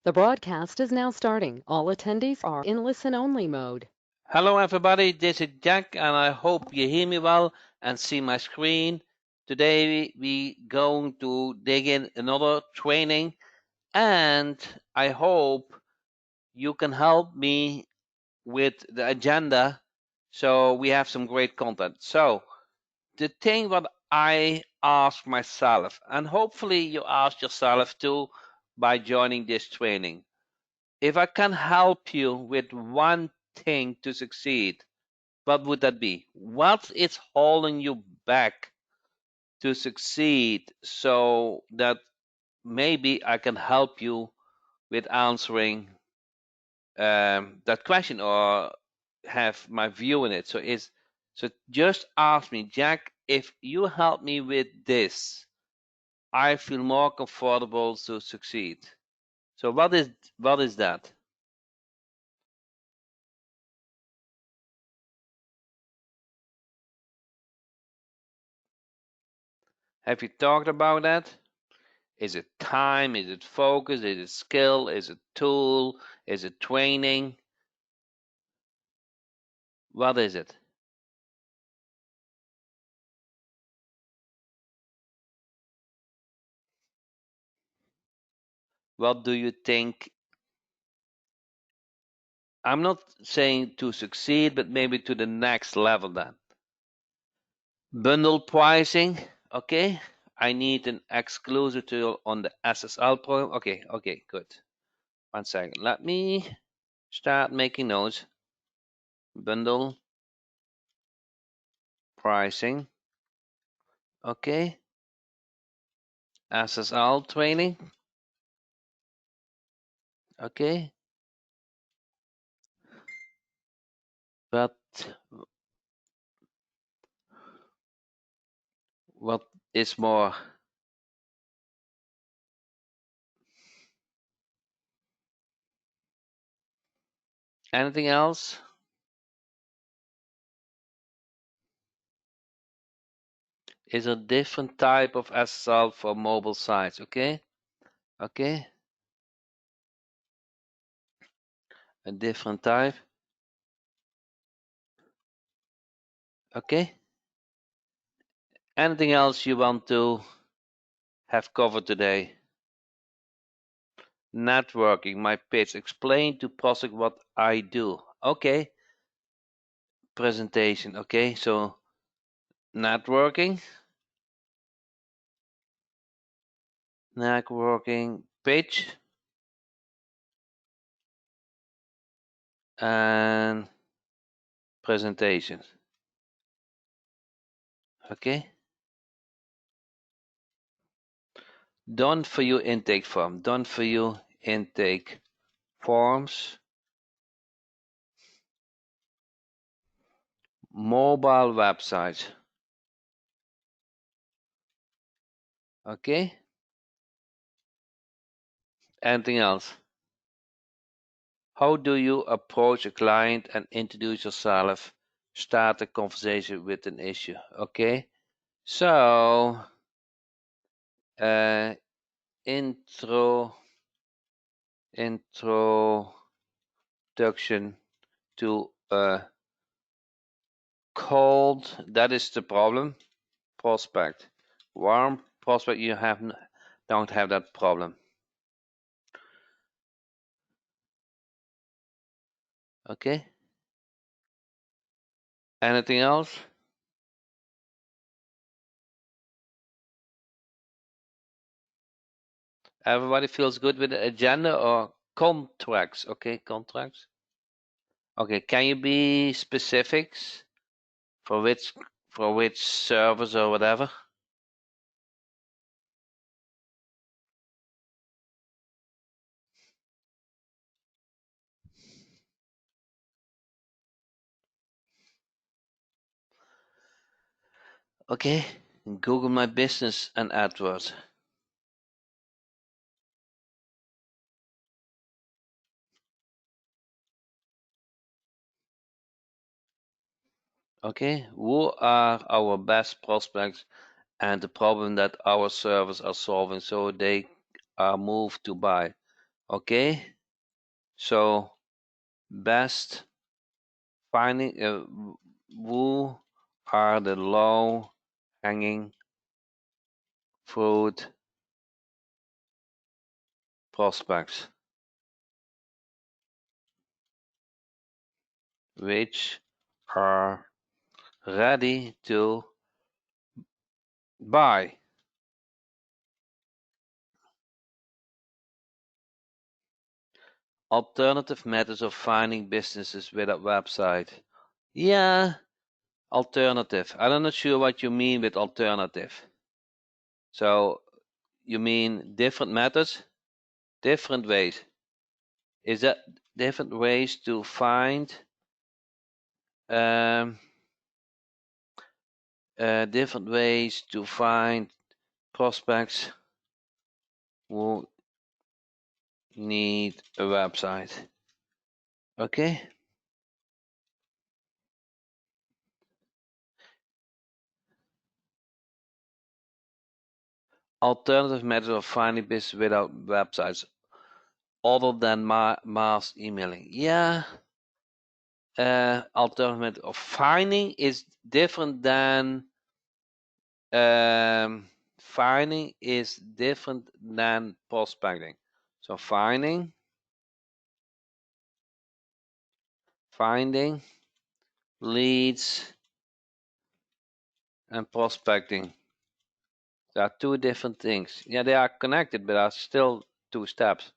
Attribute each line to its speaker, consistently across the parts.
Speaker 1: The broadcast is now starting. All attendees are in listen-only mode.
Speaker 2: Hello everybody, this is Jack and I hope you hear me well and see my screen. Today we going to dig in another training and I hope you can help me with the agenda so we have some great content. So the thing what I ask myself, and hopefully you ask yourself too by joining this training. If I can help you with one thing to succeed, what would that be? What is holding you back to succeed so that maybe I can help you with answering that question or have my view in it? So just ask me, Jack, if you help me with this, I feel more comfortable to succeed. So what is that? Have you talked about that? Is it time? Is it focus? Is it skill? Is it tool? Is it training? What is it? What do you think? I'm not saying to succeed, but maybe to the next level then. Bundle pricing. Okay. I need an exclusive tool on the SSL program. Okay, good. 1 second. Let me start making notes. Bundle pricing. Okay. SSL training. Okay. But what is more? Anything else? Is a different type of SSL for mobile sites. Okay. Okay. A different type. Okay. Anything else you want to have covered today? Networking, my pitch. Explain to prospect what I do. Okay. Presentation. Okay. So networking, pitch, and presentation. Okay. Done for you intake form. Done for you intake forms. Mobile website. Okay. Anything else? How do you approach a client and introduce yourself? Start a conversation with an issue. Okay. So, uh, introduction to a cold. That is the problem. Prospect. Warm prospect. You don't have that problem. Okay. Anything else? Everybody feels good with the agenda or contracts? Okay, contracts. Okay, can you be specifics for which servers or whatever? Okay, Google My Business and AdWords. Okay, who are our best prospects and the problem that our servers are solving so they are moved to buy? Okay, so best finding who are the low hanging fruit prospects which are ready to buy. Alternative methods of finding businesses with a website. Yeah, alternative. I'm not sure what you mean with alternative. So you mean different methods, different ways. Is that different ways to find different ways to find prospects who need a website? Okay. Alternative methods of finding business without websites other than mass emailing. Yeah. Alternative method of finding is different than finding is different than prospecting. So finding leads and prospecting. There are two different things. Yeah, they are connected, but are still two steps.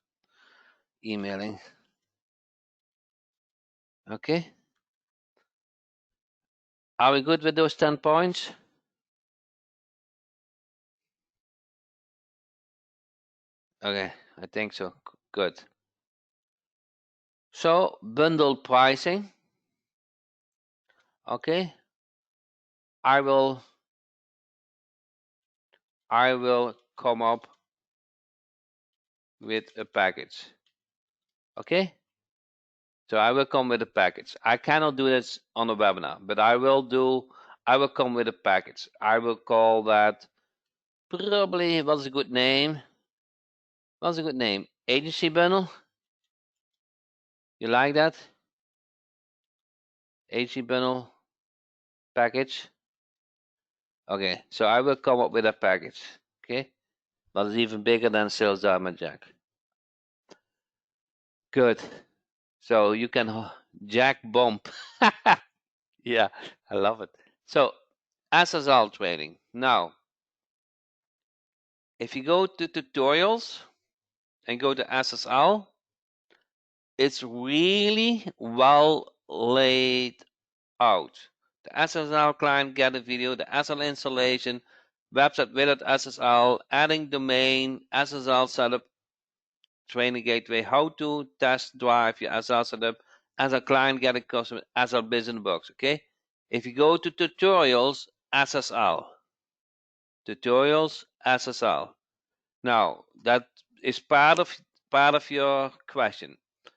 Speaker 2: Emailing. Okay. Are we good with those 10 points? Okay, I think so. Good. So bundle pricing. Okay. I will come up with a package. Okay. So I will come with a package. I cannot do this on a webinar, but I will come with a package. I will call that probably, what's a good name? What's a good name? Agency bundle? You like that? Agency bundle package? Okay, so I will come up with a package. Okay, but it's even bigger than Sales Diamond Jack. Good. So you can Jack bump. Yeah, I love it. So SSL training. Now, if you go to tutorials and go to SSL, it's really well laid out. The SSL client get a video, the SSL installation, website without SSL, adding domain, SSL setup, training gateway, how to test drive your SSL setup, as a client getting customer, SSL business box. Okay, if you go to tutorials, SSL, tutorials, SSL. Now that is part of your question.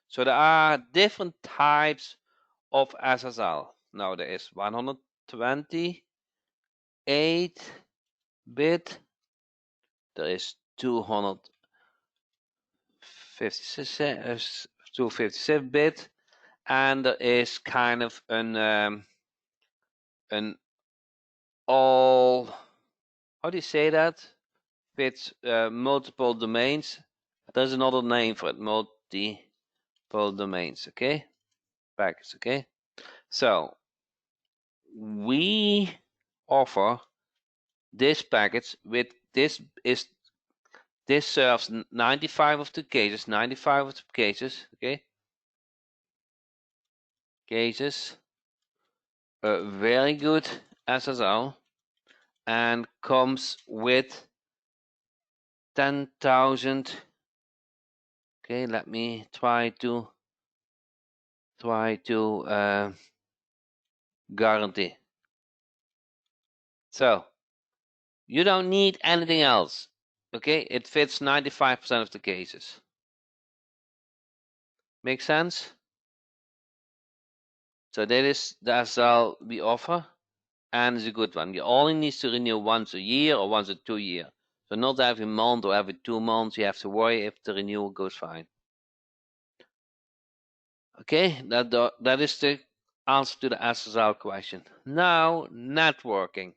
Speaker 2: So there are different types of SSL. Now there is 128-bit, there is 256-bit, and there is kind of an all, how do you say that? Fits multiple domains. There's another name for it, multiple domains. Okay, packets. Okay, so we offer this package with this serves 95 of the cases, okay, a very good SSL, and comes with 10,000. Okay, let me try to guarantee. So you don't need anything else. Okay, it fits 95% of the cases. Make sense? So that is the SSL we offer, and it's a good one. You only need to renew once a year or once a 2 year. So not every month or every 2 months you have to worry if the renewal goes fine. Okay, that is the answer to the SSL question. Now, networking.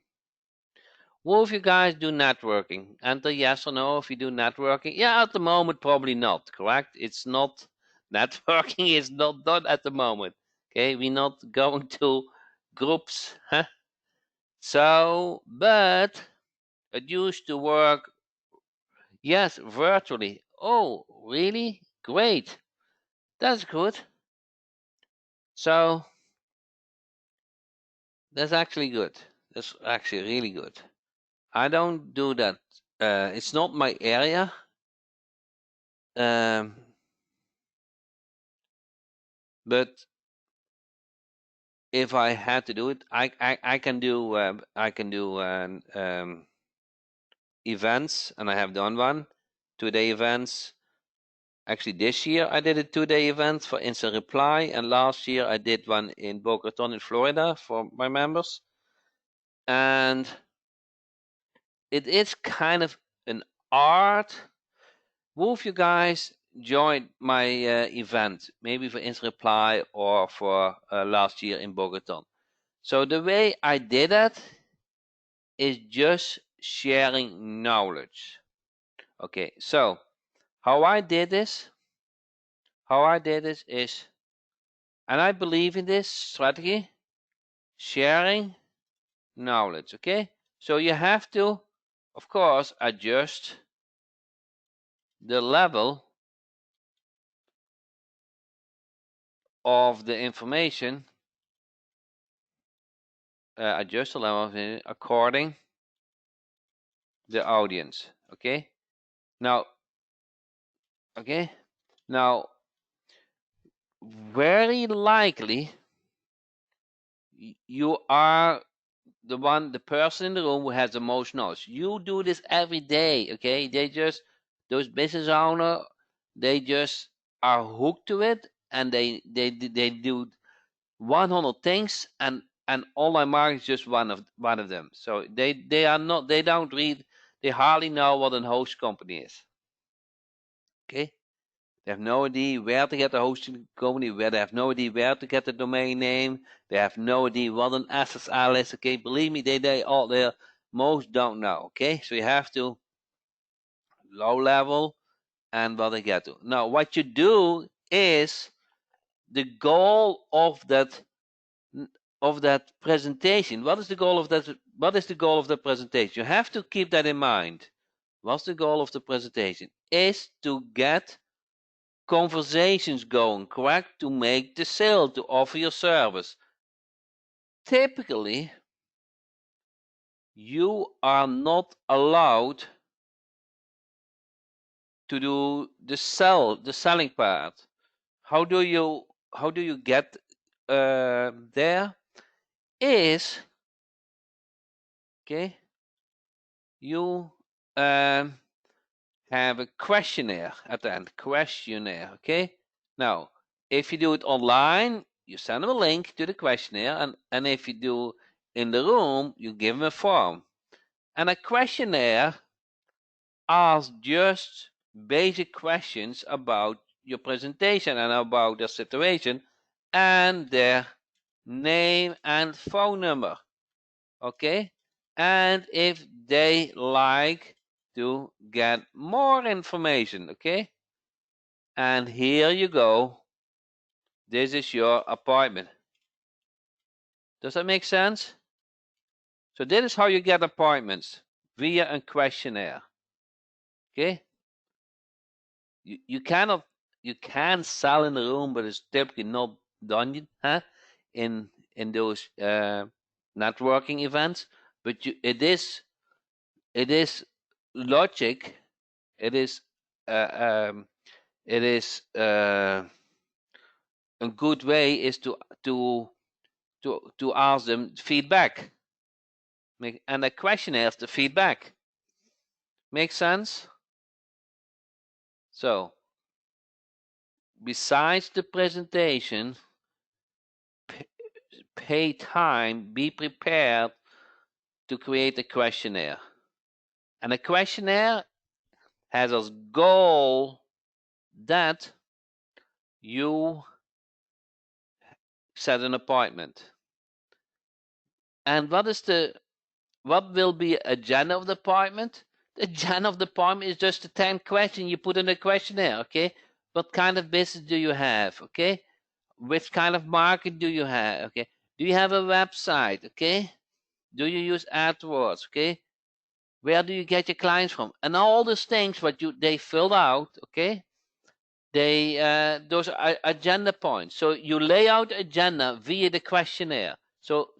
Speaker 2: Will you guys do networking? Enter yes or no if you do networking. Yeah, at the moment, probably not, correct? It's not, networking is not done at the moment. Okay, we're not going to groups. Huh? So, but it used to work, yes, virtually. Oh, really? Great. That's good. So, that's actually good. That's actually really good. I don't do that. It's not my area. But if I had to do it, I can do events, and I have done one 2-day events. Actually, this year I did a 2-day event for Instant Reply, and last year I did one in Boca Raton in Florida for my members. And it is kind of an art. Will you guys join my event, maybe for Instant Reply or for last year in Boca Raton? So the way I did that is just sharing knowledge. Okay, so how I did this is, and I believe in this strategy, sharing knowledge. Okay, so you have to, of course, adjust the level of the information, adjust the level of it according the audience. Okay, now, very likely you are the person in the room who has the most knowledge. You do this every day, okay? Those business owner, they just are hooked to it, and they do 100 things, and online marketing is just one of them. So they are not, they don't read, they hardly know what a host company is. Okay, they have no idea where to get the hosting company, where they have no idea where to get the domain name. They have no idea what an SSL is. Okay, believe me, they all there. Most don't know. Okay, so you have to low level and what they get to. Now, what you do is the goal of that presentation. What is the goal of that? What is the goal of the presentation? You have to keep that in mind. What's the goal of the presentation? Is to get conversations going, correct? To make the sale, to offer your service. Typically, you are not allowed to do the selling part. How do you get there? Is, okay, you have a questionnaire at the end. Questionnaire, okay? Now, if you do it online, you send them a link to the questionnaire, and if you do in the room, you give them a form. And a questionnaire asks just basic questions about your presentation and about their situation and their name and phone number. Okay? And if they like to get more information, okay? And here you go. This is your appointment. Does that make sense? So this is how you get appointments, via a questionnaire. Okay? You can sell in the room, but it's typically not done, huh? In those networking events. But it is logic. It is a good way is to ask them feedback. And the questionnaire is the feedback. Make sense? So, besides the presentation, pay time, be prepared to create a questionnaire. And a questionnaire has as goal that you set an appointment. And what will be agenda of the appointment? The agenda of the appointment is just the 10 questions you put in the questionnaire, okay? What kind of business do you have, okay? Which kind of market do you have, okay? Do you have a website, okay? Do you use AdWords, okay? Where do you get your clients from? And all those things what they filled out, okay? Those are agenda points. So you lay out agenda via the questionnaire. So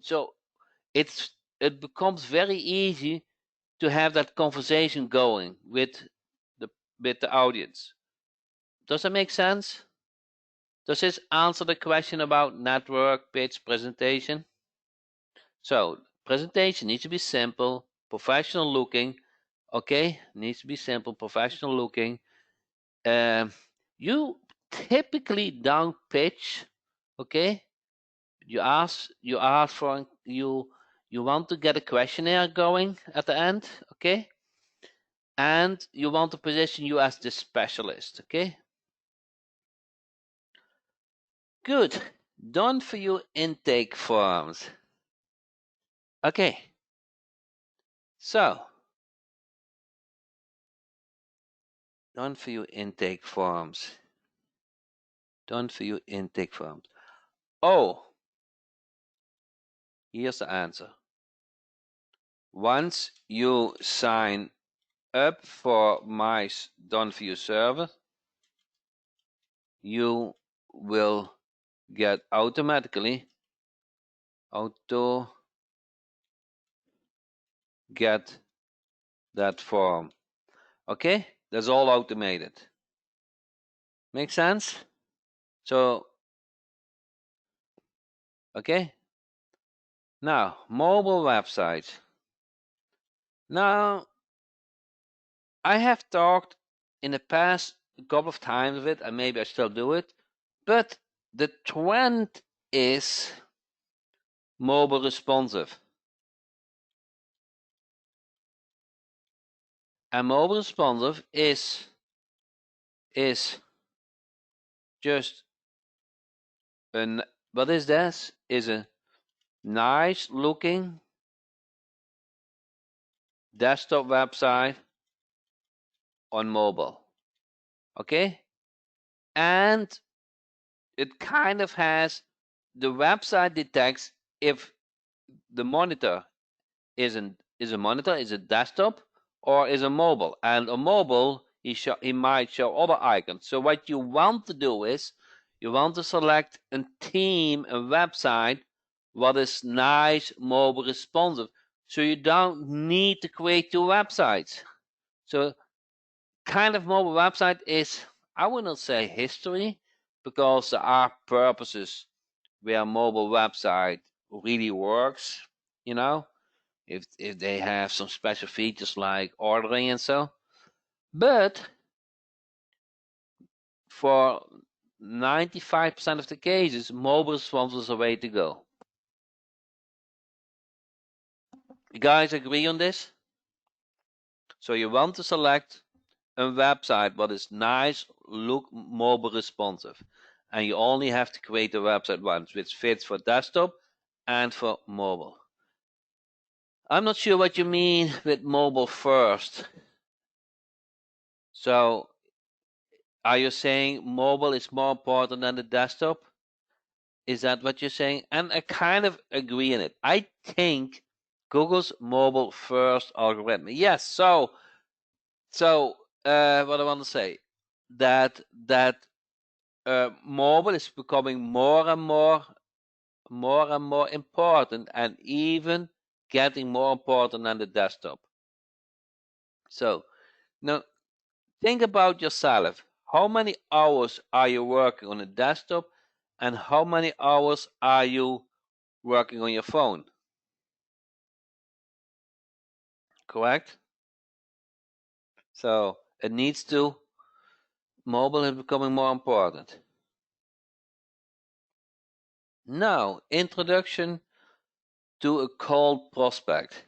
Speaker 2: it becomes very easy to have that conversation going with the audience. Does that make sense? Does this answer the question about network, pitch, presentation? So presentation needs to be simple, professional looking. Okay, needs to be simple, professional looking. You typically don't pitch. Okay, you want to get a questionnaire going at the end. Okay, and you want to position you as the specialist. Okay, good. Done for you intake forms. Okay, so done for you intake forms. Done for you intake forms. Oh, here's the answer. Once you sign up for my Done for You server, you will get automatically get that form. Okay, that's all automated. Make sense? So, okay. Now, mobile websites. Now, I have talked in the past a couple of times of it, and maybe I still do it, but the trend is mobile responsive. And mobile responsive is just what is this? Is a nice looking desktop website on mobile. Okay? And it kind of has the website detects if the monitor is a desktop or is a mobile. And on mobile he might show other icons. So what you want to do is you want to select a theme, a website what is nice mobile responsive. So you don't need to create two websites. So kind of mobile website is, I would not say history, because there are purposes where mobile website really works, you know, if they have some special features like ordering and so. But for 95% of the cases, mobile response is the way to go. You guys agree on this? So you want to select a website what is nice, look mobile responsive. And you only have to create a website once, which fits for desktop and for mobile. I'm not sure what you mean with mobile first. So are you saying mobile is more important than the desktop? Is that what you're saying? And I kind of agree in it. I think Google's mobile first algorithm. Yes, so what I want to say that mobile is becoming more and more important, and even getting more important than the desktop. So now think about yourself. How many hours are you working on a desktop, and how many hours are you working on your phone? Correct? So it needs to, mobile is becoming more important. Now, introduction to a cold prospect.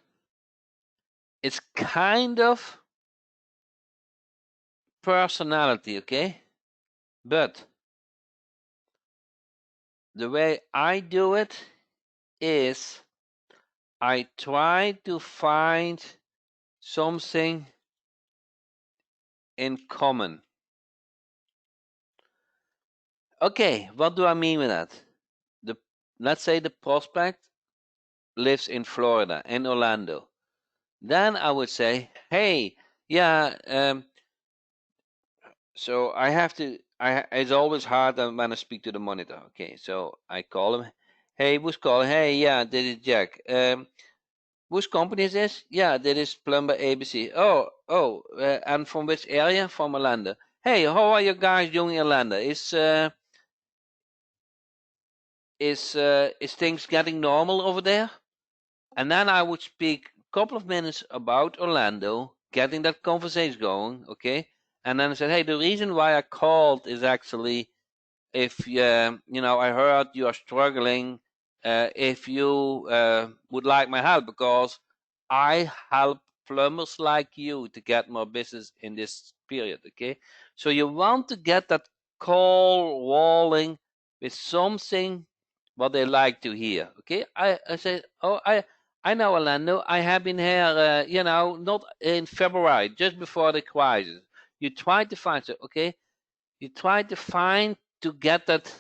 Speaker 2: It's kind of personality, okay? But the way I do it is I try to find something in common. Okay, what do I mean with that? The Let's say the prospect lives in Florida, in Orlando. Then I would say, hey, yeah, so I have to. It's always hard when I speak to the monitor. Okay, so I call him. Hey, who's calling? Hey, yeah, this is Jack. Whose company is this? Yeah, this is Plumber ABC. And from which area? From Orlando. Hey, how are you guys doing in Orlando? Is things getting normal over there? And then I would speak a couple of minutes about Orlando, getting that conversation going, okay? And then I said, hey, the reason why I called is actually if I heard you are struggling, if you would like my help, because I help plumbers like you to get more business in this period, okay? So you want to get that call rolling with something what they like to hear, okay? I say, oh, I know Orlando. I have been here, not in February, just before the crisis. You try to find it, okay? You try to find to get that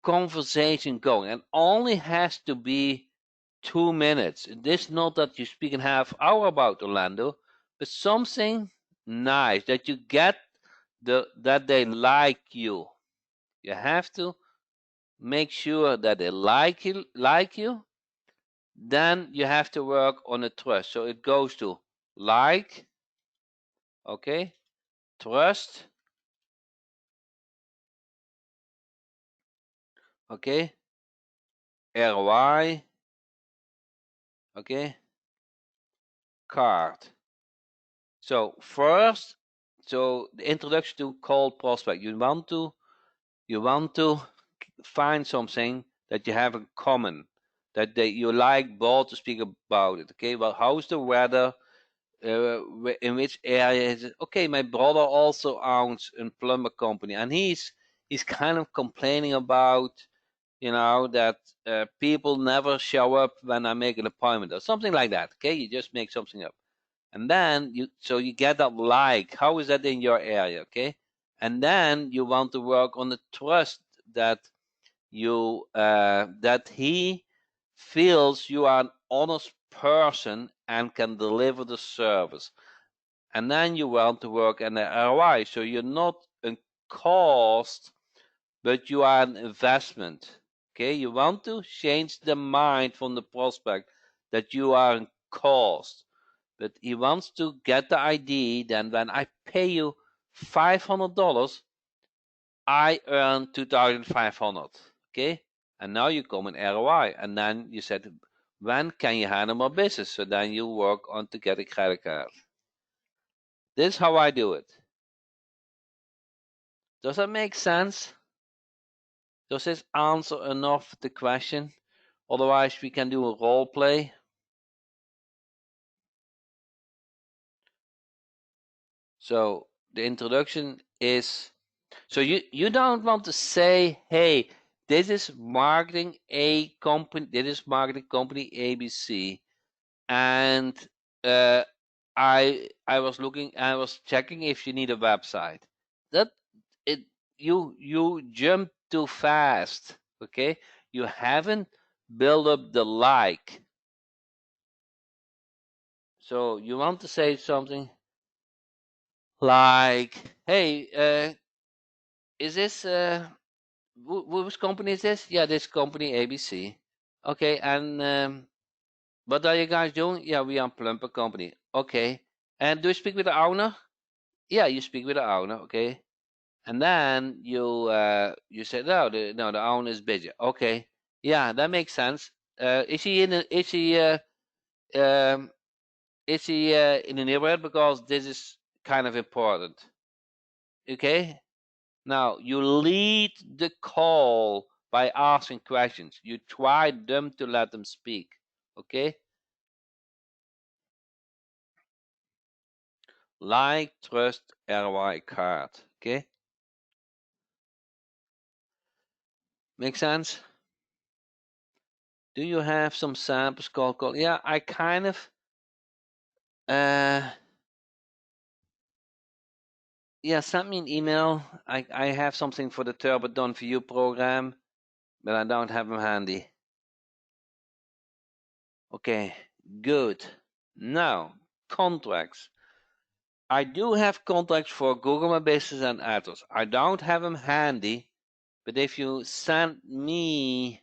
Speaker 2: conversation going, and only has to be 2 minutes. It is not that you speak in half hour about Orlando, but something nice that you get that they like you. You have to make sure that they like you. Then you have to work on the trust. So it goes to like, okay, trust, okay, ROI, okay, card. So first, the introduction to cold prospect. You want to find something that you have in common, that you like both to speak about it. Okay, well, how's the weather? In which area is it? Okay, my brother also owns a plumber company, and he's kind of complaining about that people never show up when I make an appointment or something like that. Okay, you just make something up. And then you get that like, how is that in your area? Okay. And then you want to work on the trust that that he feels you are an honest person and can deliver the service. And then you want to work on the ROI. So you're not a cost, but you are an investment. Okay. You want to change the mind from the prospect that you are a cost, but he wants to get the idea. Then when I pay you $500, I earn 2,500. Okay, and now you come in ROI, and then you said, when can you handle more business? So then you work on to get a credit card. This is how I do it. Does that make sense? Does this answer enough the question? Otherwise, we can do a role play. So the introduction is, so you don't want to say, hey, this is marketing company ABC, and uh, I was checking if you need a website. That it you jump too fast. Okay, you haven't built up the like. So you want to say something like, hey, is this which company is this? Yeah, this company ABC. Okay, and what are you guys doing? Yeah, we are a plumber company. Okay, and do you speak with the owner? Yeah, you speak with the owner. Okay, and then you said no, the owner is busy. Okay, yeah, that makes sense. Is he in? Um, is he in the neighborhood, because this is kind of important? Okay, now, you lead the call by asking questions. You try them to let them speak. Okay? Like, trust, ROI card. Okay? Make sense? Do you have some samples called? Yeah, I kind of. Yeah, send me an email. I have something for the Turbo Done For You program, but I don't have them handy. Okay, good. Now, contracts. I do have contracts for Google My Business and AdWords. I don't have them handy, but if you send me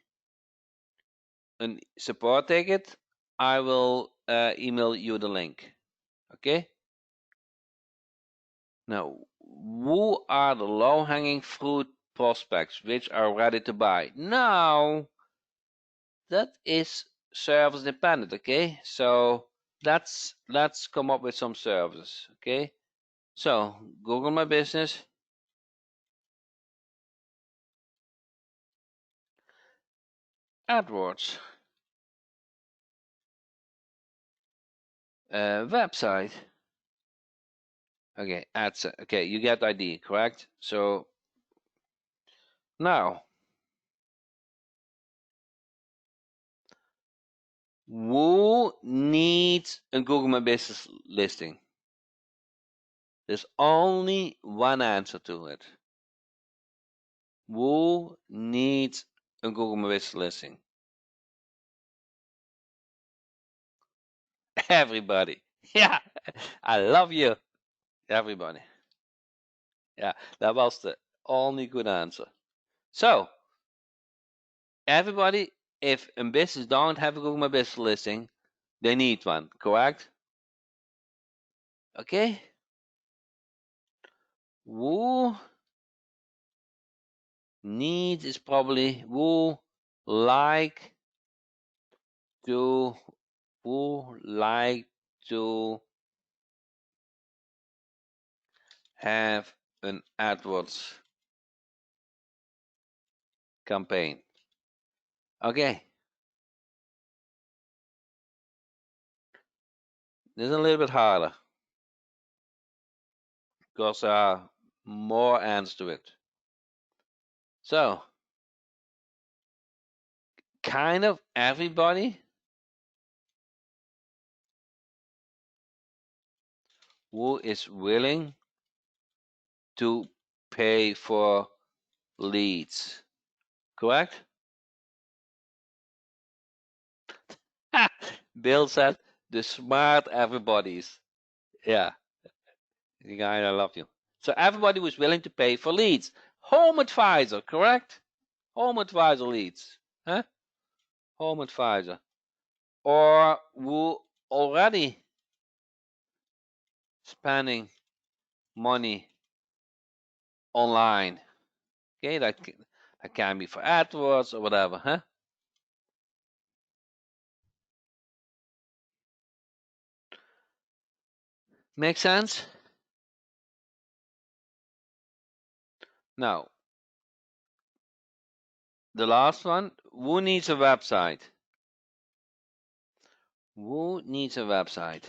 Speaker 2: a support ticket, I will email you the link. Okay? Now, who are the low-hanging fruit prospects which are ready to buy? Now, that is service dependent. Okay, so let's come up with some services. Okay, so Google My Business, AdWords, website. Okay, ads. Okay, you get the idea, correct? So now, who needs a Google My Business listing? There's only one answer to it. Who needs a Google My Business listing? Everybody. Yeah, I love you. Everybody. Yeah, that was the only good answer. So, everybody, if a business don't have a Google My Business listing, they need one, correct? Okay. Who needs is probably like to who like to have an AdWords campaign. Okay. This is a little bit harder because there are more answers to it. So, kind of everybody who is willing to pay for leads, correct? Bill said the smart everybody's. Yeah, the guy, I love you. So everybody was willing to pay for leads. Home advisor, correct? Home advisor leads, huh? Home advisor, or who already spending money online. Okay, that can be for AdWords or whatever, huh? Make sense? Now, the last one, who needs a website? Who needs a website?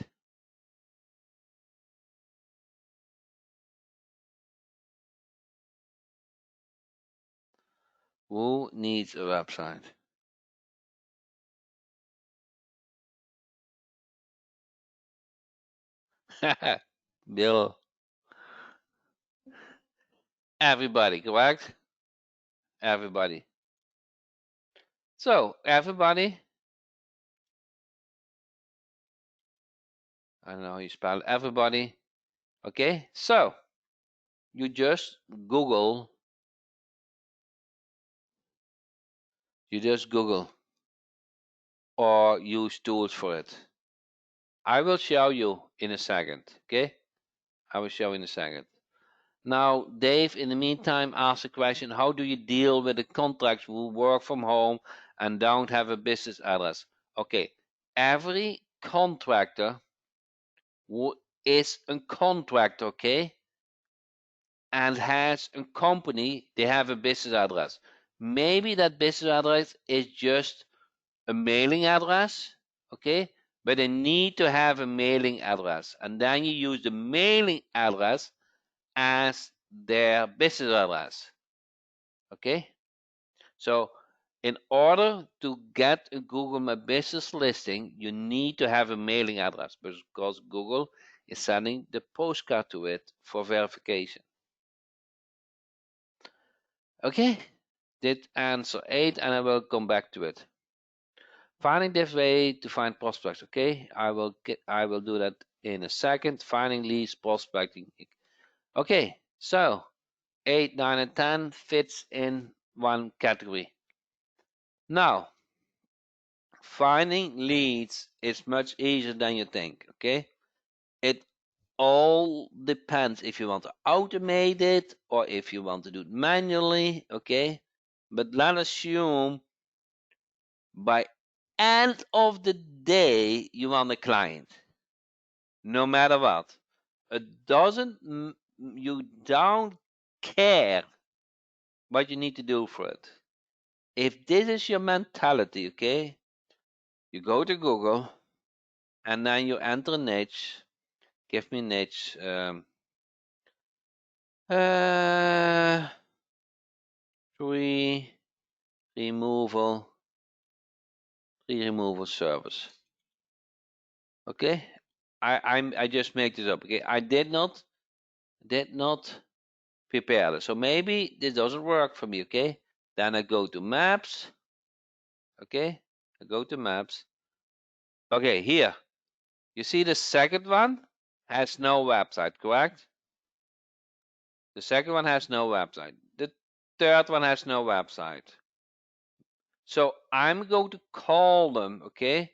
Speaker 2: Who needs a website? Bill. Everybody, correct? Everybody. So, everybody, I don't know how you spell it. Everybody. Okay, so you just Google, or use tools for it. I will show you in a second. Okay, I will show you in a second. Now, Dave, in the meantime, asked a question: how do you deal with the contracts who work from home and don't have a business address? Okay, every contractor who is a contractor, okay, and has a company, they have a business address. Maybe that business address is just a mailing address, okay, but they need to have a mailing address, and then you use the mailing address as their business address. Okay, So in order to get a Google My Business listing, you need to have a mailing address because Google is sending the postcard to it for verification. Okay, did answer 8 and I will come back to it. Finding this way to find prospects. Okay, I will do that in a second. Finding leads, prospecting. Okay, so 8, 9, and 10 fits in one category. Now, finding leads is much easier than you think. Okay, it all depends if you want to automate it or if you want to do it manually. Okay, but let's assume by end of the day you want a client, no matter what. It doesn't, you don't care what you need to do for it. If this is your mentality, okay, you go to Google and then you enter a niche. Give me niche. Tree removal, tree removal service. Okay, I just make this up. Okay, I did not prepare this, so maybe this doesn't work for me. Okay, then I go to maps. Okay, I go to maps. Okay, here you see the second one has no website, correct? The second one has no website. The third one has no website. So I'm going to call them, okay?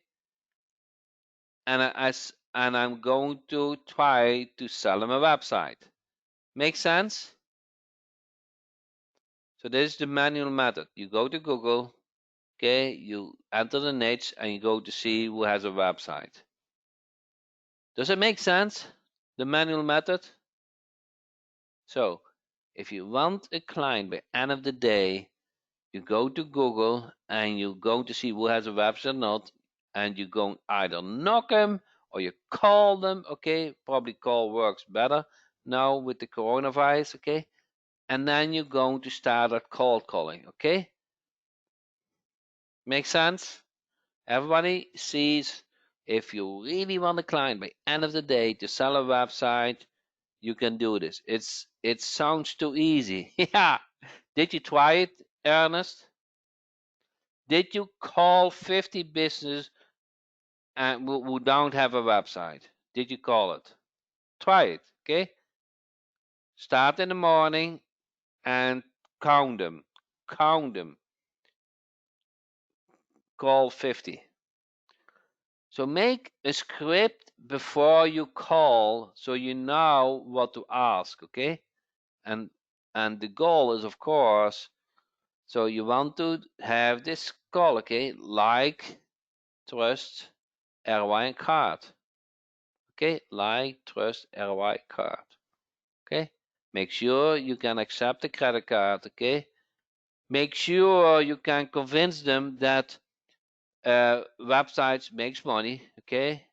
Speaker 2: And I'm going to try to sell them a website. Make sense? So this is the manual method. You go to Google, okay? You enter the niche and you go to see who has a website. Does it make sense? The manual method? So if you want a client by end of the day, you go to Google and you go to see who has a website or not, and you go either knock them or you call them. Okay, probably call works better now with the coronavirus. Okay, and then you're going to start a cold calling. Okay, make sense? Everybody sees if you really want a client by end of the day to sell a website, you can do this. It sounds too easy. Yeah. Did you try it, Ernest? Did you call 50 businesses and who don't have a website? Did you call it? Try it, okay? Start in the morning and count them. Count them. Call 50. So make a script before you call so you know what to ask, okay? And the goal is, of course, so you want to have this call, okay? Like, trust, ROI, and card. Okay, like, trust, ROI, card. Okay, make sure you can accept the credit card. Okay, make sure you can convince them that websites makes money. Okay,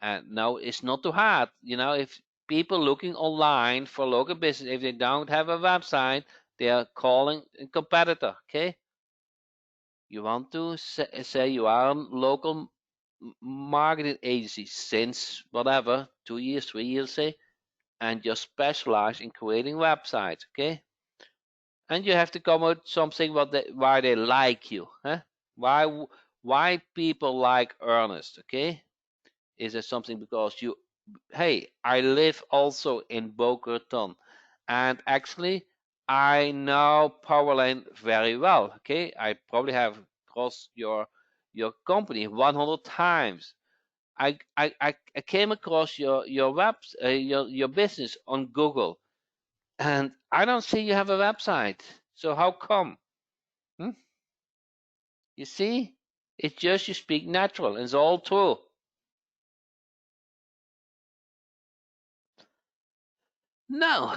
Speaker 2: and no, it's not too hard. You know, if people looking online for local business, if they don't have a website, they are calling a competitor. Okay, you want to say you are a local marketing agency since whatever 2 years, 3 years, say, and you specialize in creating websites. Okay, and you have to come with something why they like you, huh? Why people like Ernest? Okay, is it something because you? Hey, I live also in Boca Raton, and actually I know Powerline very well. Okay, I probably have crossed your company 100 times. I came across your your business on Google, and I don't see you have a website. So how come? Hmm? You see, it's just you speak natural. It's all true. No.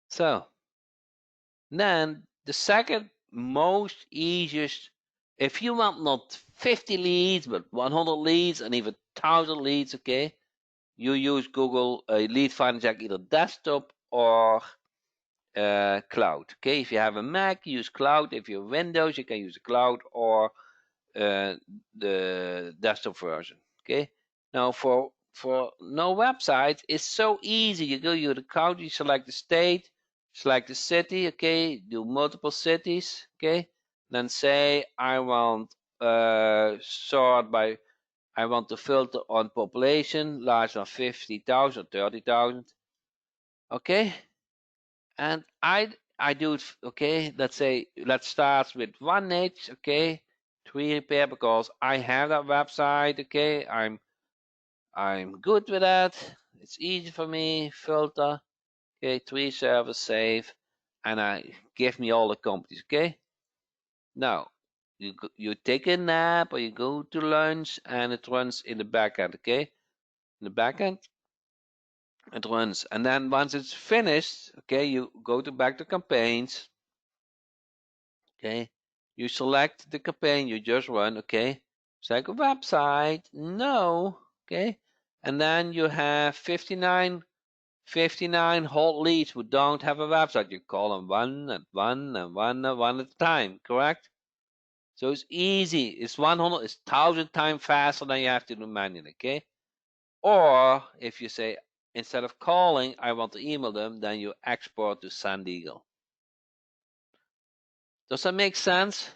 Speaker 2: So then the second most easiest, if you want not 50 leads, but 100 leads and even 1,000 leads, okay, you use Google Lead Finder Jack, either desktop or cloud. Okay, if you have a Mac, use cloud. If you have Windows, you can use the cloud or the desktop version. Okay, now for no website, it's so easy. You go to the country, you select the state, select the city. Okay, do multiple cities. Okay, then say I want sort by. I want to filter on population larger than 50,000 or 30,000. Okay, and I do it. Okay, let's start with 1H. Okay, 3 repair because I have that website. Okay, I'm good with that. It's easy for me. Filter. Okay, 3 servers save, and I give me all the companies. Okay, now you take a nap or you go to lunch, and it runs in the backend. Okay, in the backend it runs, and then once it's finished, okay, you go to back to campaigns. Okay, you select the campaign you just run. Okay, select a website. No. Okay, and then you have 59 hot leads who don't have a website. You call them one at a time. Correct? So it's easy. It's 100. It's 1,000 times faster than you have to do manually. Okay. Or if you say instead of calling, I want to email them, then you export to Sandeagle. Does that make sense?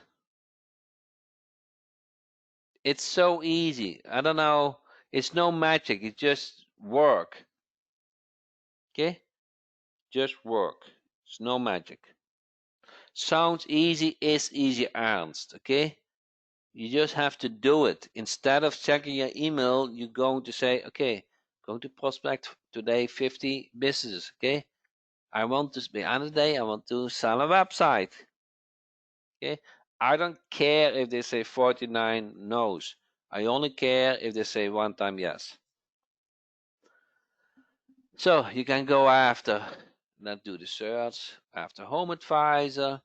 Speaker 2: It's so easy. I don't know. It's no magic. It just work. Okay? Just work. It's no magic. Sounds easy, is easy, Ernst. Okay? You just have to do it. Instead of checking your email, you're going to say, okay, going to prospect today 50 businesses. Okay? I want to be on the day, I want to sell a website. Okay? I don't care if they say 49 no's. I only care if they say one time yes. So you can go after, then do the search after Home Advisor.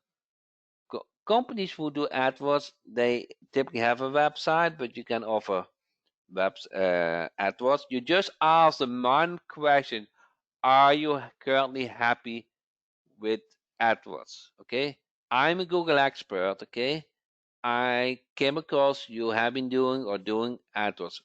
Speaker 2: Companies who do AdWords, they typically have a website, but you can offer AdWords. You just ask them one question: are you currently happy with AdWords? Okay, I'm a Google expert. Okay, I came across you have been doing AdWords.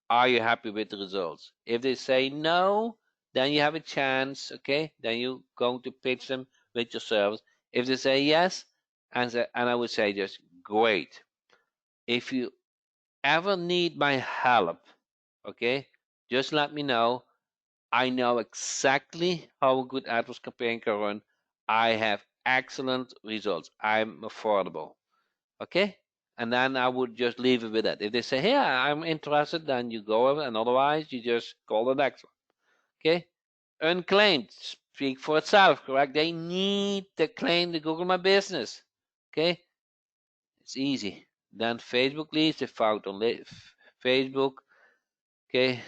Speaker 2: Are you happy with the results? If they say no, then you have a chance. Okay, then you're going to pitch them with your service. If they say yes, and I would say just great. If you ever need my help, okay, just let me know. I know exactly how a good AdWords campaign can run. I have excellent results. I'm affordable. Okay? And then I would just leave it with that. If they say, hey, I'm interested, then you go over, and otherwise you just call the next one. Okay? Unclaimed, speak for itself, correct? They need to claim the Google My Business. Okay? It's easy. Then Facebook leads, they found on Facebook. Okay?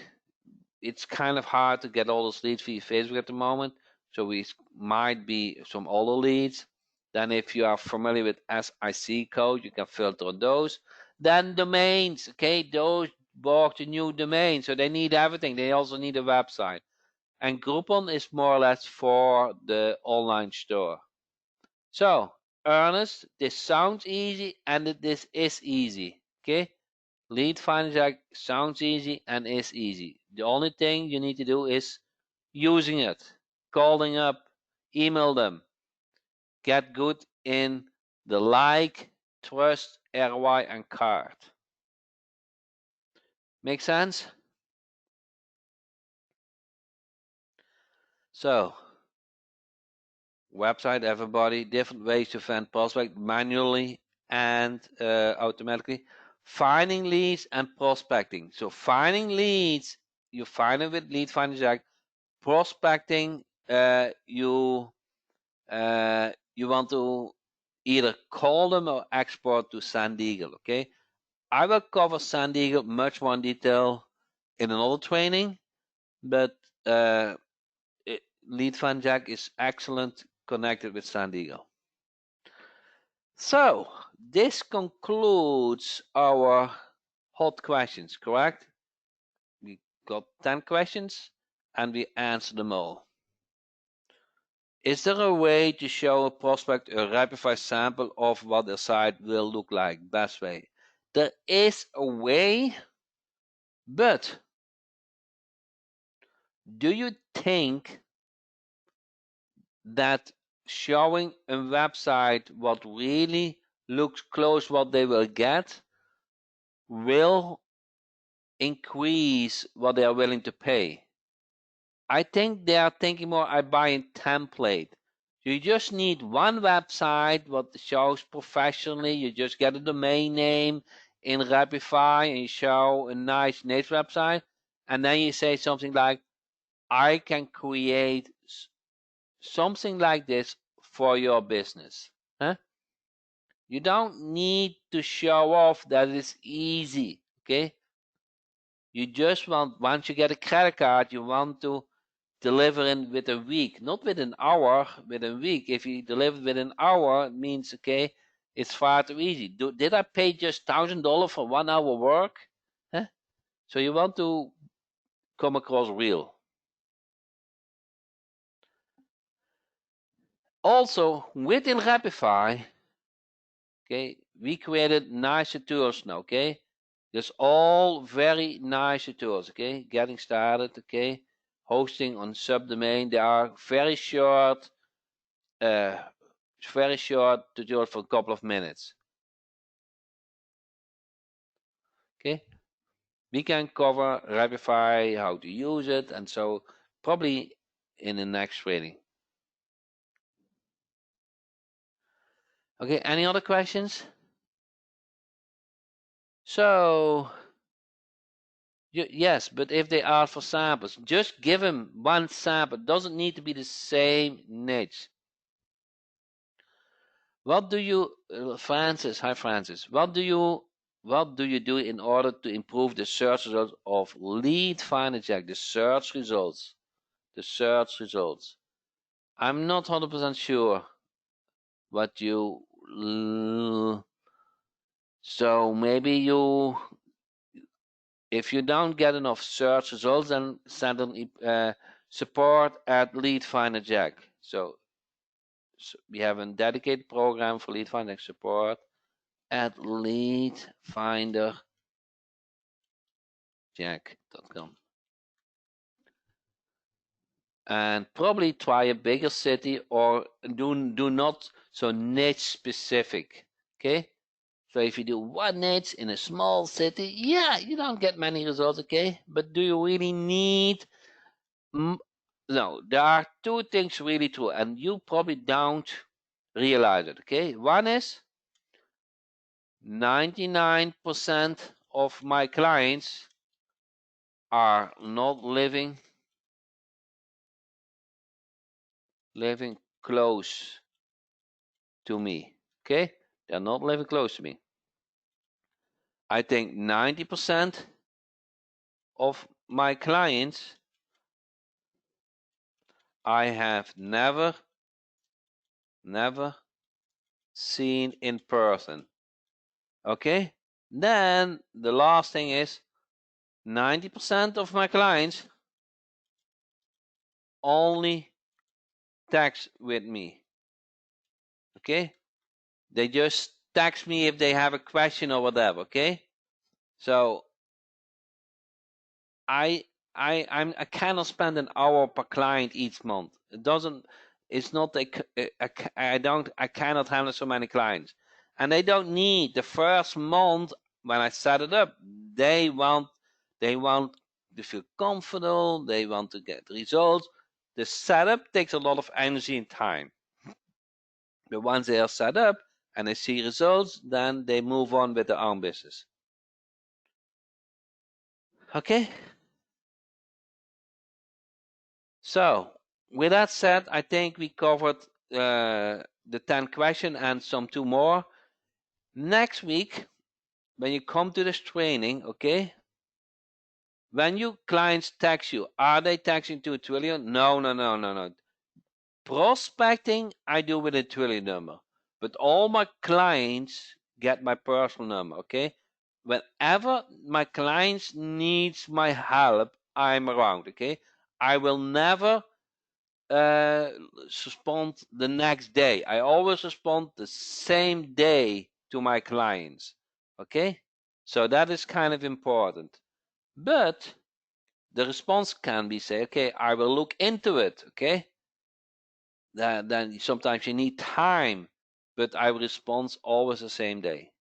Speaker 2: It's kind of hard to get all those leads via Facebook at the moment. So we might be some older leads. Then if you are familiar with SIC code, you can filter on those. Then domains, okay, those bought a new domain, so they need everything. They also need a website. And Groupon is more or less for the online store. So, Ernest, this sounds easy and this is easy, okay? Lead Finder sounds easy and is easy. The only thing you need to do is using it, calling up, email them, get good in the like, trust, ROI, and card. Make sense? So, website, everybody, different ways to find prospect manually and automatically. Finding leads and prospecting. So, finding leads, you find it with Lead Finder Jack. Prospecting, you want to either call them or export to Sandeagle. Okay, I will cover Sandeagle much more in detail in another training, but Lead Finder Jack is excellent connected with Sandeagle. So this concludes our hot questions. Correct? We got 10 questions and we answered them all. Is there a way to show a prospect a Rapify sample of what their site will look like? Best way. There is a way, but do you think that showing a website what really looks close what they will get will increase what they are willing to pay? I think they are thinking more I buy a template. You just need one website what shows professionally. You just get a domain name in Rapify and you show a nice niche website. And then you say something like, I can create something like this for your business. Huh? You don't need to show off that it's easy. Okay. You just want, once you get a credit card, you want to deliver in with a week, not with an hour, with a week. If you deliver with an hour, it means, okay, it's far too easy. Did I pay just $1,000 for 1 hour work? Huh? So you want to come across real. Also, within Rapify, okay, we created nice tools now, okay? There's all very nice tools, okay? Getting started, okay? Hosting on subdomain, they are very short, tutorial for a couple of minutes. Okay, we can cover Rapify, how to use it, and so probably in the next training. Okay, any other questions? So, yes, but if they ask for samples, just give them one sample. It doesn't need to be the same niche. What do you, Francis? Hi, Francis. What do you do in order to improve the search results of Lead Finder Jack? The search results. I'm not 100% sure what you. So maybe you, if you don't get enough search results, then send an support at Lead Finder Jack. So we have a dedicated program for Lead Finder support at leadfinderjack.com. And probably try a bigger city or do not so niche specific. Okay. So if you do one niche in a small city, yeah, you don't get many results, okay? But do you really need? No, there are two things really true, and you probably don't realize it, okay? One is 99% of my clients are not living close to me, okay? They're not living close to me. I think 90% of my clients I have never seen in person. Okay? Then the last thing is 90% of my clients only text with me. Okay? They just text me if they have a question or whatever, okay? So I cannot spend an hour per client each month. It's not I cannot handle so many clients. And they don't need the first month when I set it up. They want to feel comfortable, they want to get results. The setup takes a lot of energy and time. But once they are set up and they see results, then they move on with their own business. Okay? So, with that said, I think we covered the 10 questions and some 2 more. Next week, when you come to this training, okay, when your clients text you, are they texting to a Twilio? No. Prospecting, I do with a Twilio number. But all my clients get my personal number, okay? Whenever my clients needs my help, I'm around, okay? I will never respond the next day. I always respond the same day to my clients. Okay, so that is kind of important. But the response can be say, okay, I will look into it. Okay, then sometimes you need time, but I respond always the same day.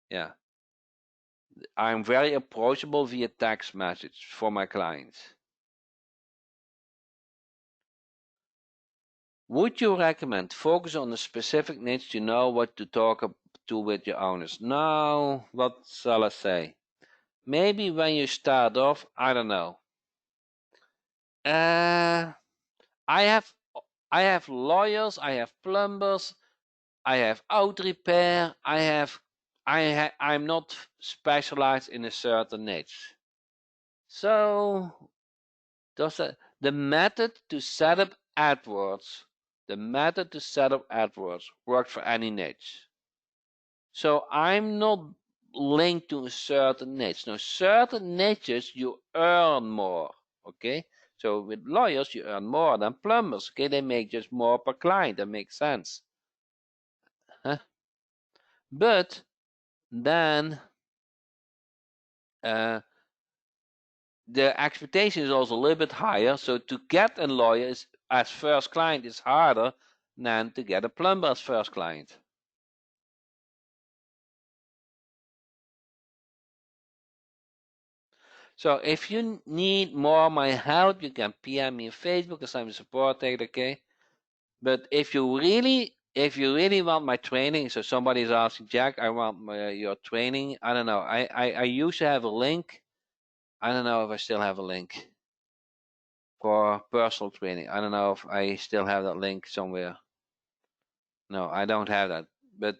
Speaker 2: Yeah, I'm very approachable via text message for my clients. Would you recommend focus on a specific niche to know what to talk to with your owners? No, what shall I say? Maybe when you start off, I don't know. I have lawyers, I have plumbers, I have auto repair, I'm not specialized in a certain niche. So the method to set up AdWords, works for any niche. So I'm not linked to a certain niche. Now, certain niches you earn more. Okay. So with lawyers you earn more than plumbers. Okay, they make just more per client. That makes sense. Huh? But then the expectation is also a little bit higher. So to get a lawyer as first client is harder than to get a plumber as first client. So if you need more of my help, you can PM me on Facebook because I'm a support tech, okay? But if you really want my training, so somebody's asking, Jack, I want your training. I don't know. I used to have a link. I don't know if I still have a link for personal training. I don't know if I still have that link somewhere. No, I don't have that. But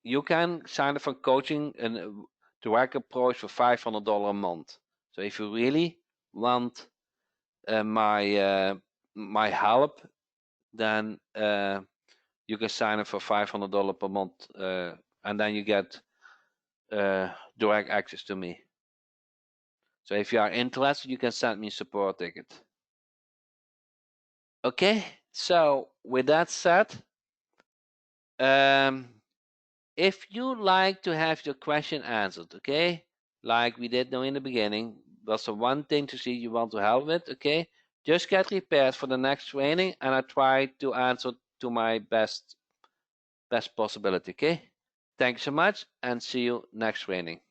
Speaker 2: you can sign up for coaching and direct approach for $500 a month. So if you really want my help, then you can sign up for $500 per month, and then you get direct access to me. So if you are interested, you can send me a support ticket. Okay, so with that said, if you like to have your question answered, okay, like we did know in the beginning, that's the one thing to see you want to help with, okay, just get prepared for the next training and I try to answer to my best possibility, okay? Thanks so much and see you next training.